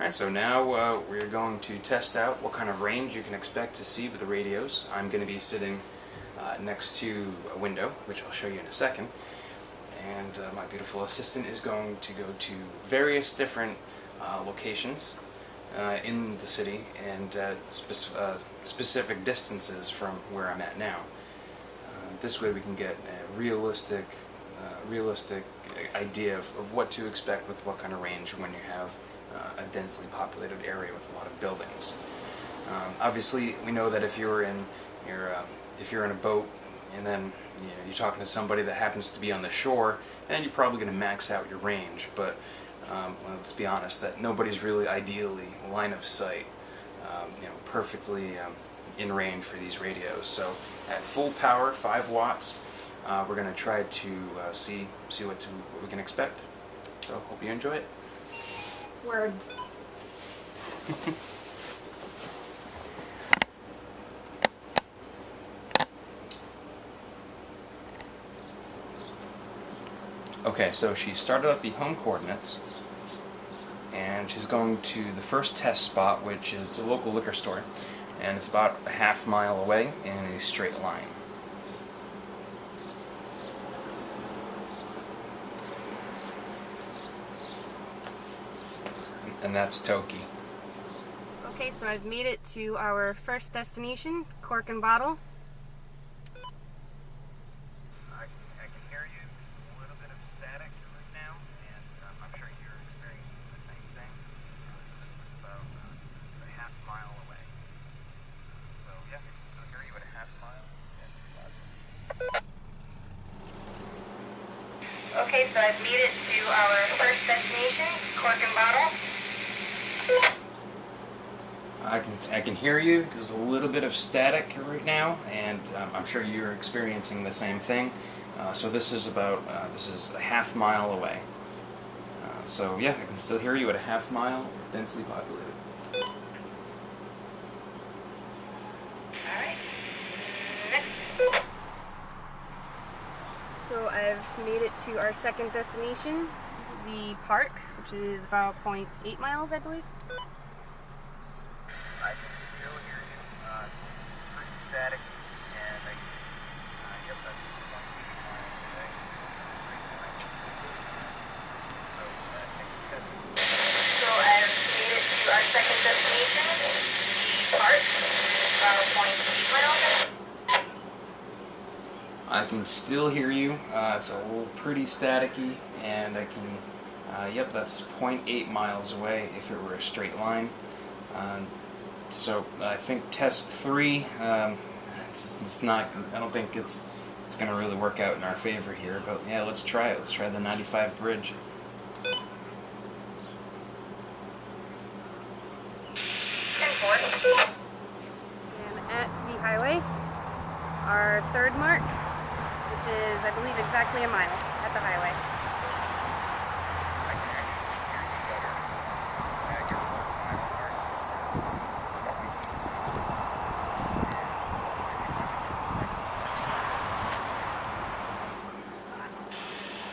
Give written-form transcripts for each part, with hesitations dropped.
Alright, so now we're going to test out what kind of range you can expect to see with the radios. I'm going to be sitting next to a window, which I'll show you in a second. And my beautiful assistant is going to go to various different locations in the city and specific distances from where I'm at now. This way we can get a realistic idea of what to expect with what kind of range when you have a densely populated area with a lot of buildings. Obviously, we know that if you're in a boat and then you're talking to somebody that happens to be on the shore, then you're probably going to max out your range. But well, let's be honest, that nobody's really ideally line of sight, perfectly in range for these radios. So at full power, 5 watts, we're going to try to see what we can expect. So hope you enjoy it. Word. Okay, so she started at the home coordinates, and she's going to the first test spot, which is a local liquor store, and it's about a half mile away in a straight line. And that's Toki. Okay, so I've made it to our first destination, Cork and Bottle. I can hear you. A little bit of static right now, and I'm sure you're experiencing the same thing. This is about a half mile away. So yeah, I can still hear you at a half mile. Okay, so I've made it to our first destination, Cork and Bottle. I can hear you. There's a little bit of static right now, and I'm sure you're experiencing the same thing. So this is a half mile away. So yeah, I can still hear you at a half mile, densely populated. Alright. Next. So I've made it to our second destination, the park, which is about 0.8 miles, I believe. I can still hear you. Pretty static, and yep, that's 0.8 miles away. So I've made it to our second destination, the park, about 0.8 miles. I can still hear you. It's a little pretty staticky, and I can, yep, that's 0.8 miles away if it were a straight line. So I think test 3, it's not, I don't think it's going to really work out in our favor here, but yeah, let's try it. Let's try the 95 bridge. And at the highway, our third mark, which is, I believe, exactly a mile at the highway.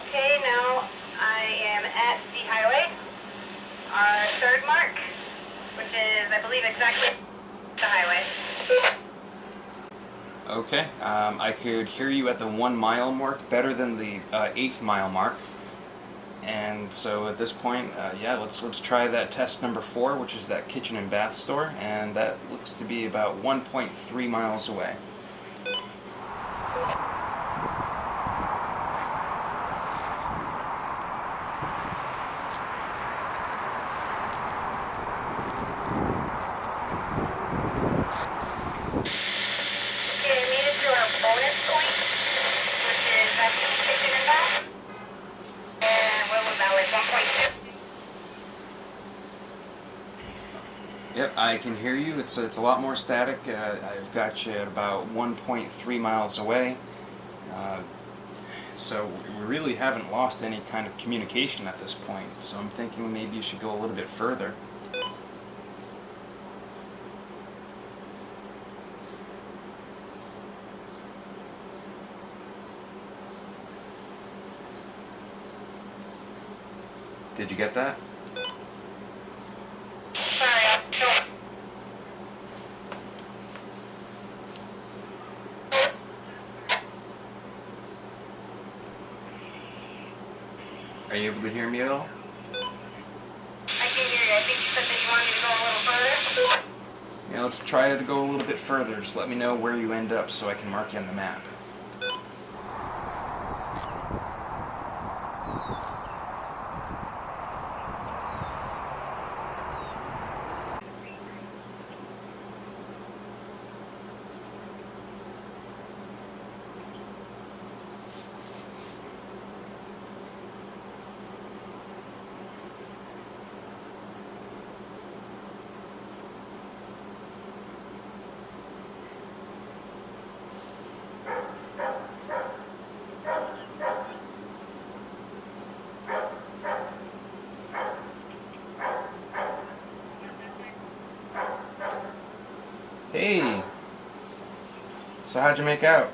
Okay, now I am at the highway, our third mark, which is, I believe, exactly the highway. Okay, I could hear you at the 1 mile mark better than the 8th mile mark. And so at this point, yeah, let's try that test number 4, which is that kitchen and bath store, and that looks to be about 1.3 miles away. Yep, I can hear you. It's a lot more static. I've got you at about 1.3 miles away. So we really haven't lost any kind of communication at this point. So I'm thinking maybe you should go a little bit further. Did you get that? Are you able to hear me at all? I can hear you. I think you said that you wanted me to go a little further. Yeah, let's try to go a little bit further. Just let me know where you end up so I can mark you on the map. Hey! So how'd you make out?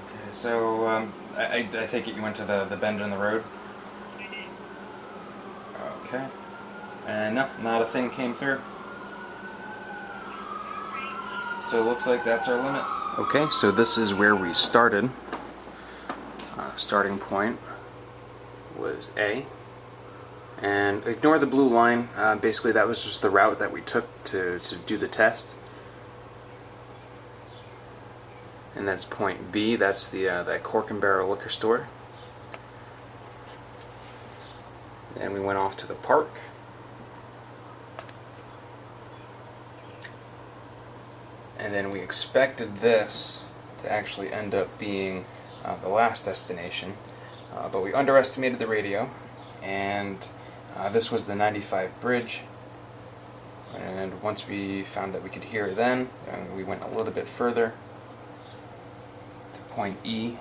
Okay, so I take it you went to the bend in the road? Okay. And no, not a thing came through. So it looks like that's our limit. Okay, so this is where we started. Starting point was A. And ignore the blue line. Basically, that was just the route that we took to do the test. And that's point B. That's the that Cork and Barrel liquor store. And we went off to the park. And then we expected this to actually end up being the last destination, but we underestimated the radio, and this was the 95 bridge. And once we found that we could hear it then we went a little bit further to point E,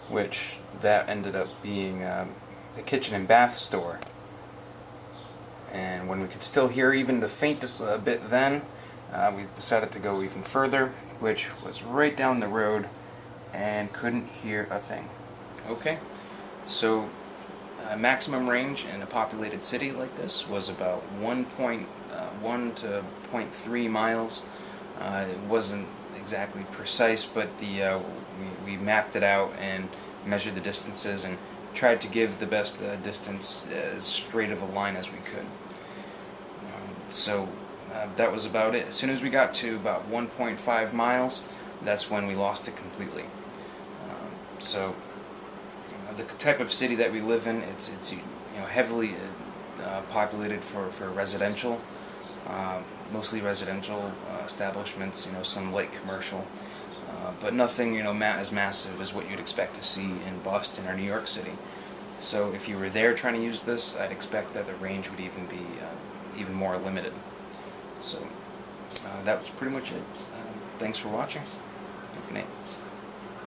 which that ended up being the kitchen and bath store. And when we could still hear even the faintest bit then, we decided to go even further, which was right down the road, and couldn't hear a thing. Okay, so maximum range in a populated city like this was about 1.1 to 0.3 miles. It wasn't exactly precise, but we mapped it out and measured the distances and tried to give the best distance as straight of a line as we could. That was about it. As soon as we got to about 1.5 miles, that's when we lost it completely. The type of city that we live in, it's heavily populated for residential, mostly residential establishments. Some light commercial, but nothing as massive as what you'd expect to see in Boston or New York City. So if you were there trying to use this, I'd expect that the range would even be even more limited. So that was pretty much it. Thanks for watching. Good night.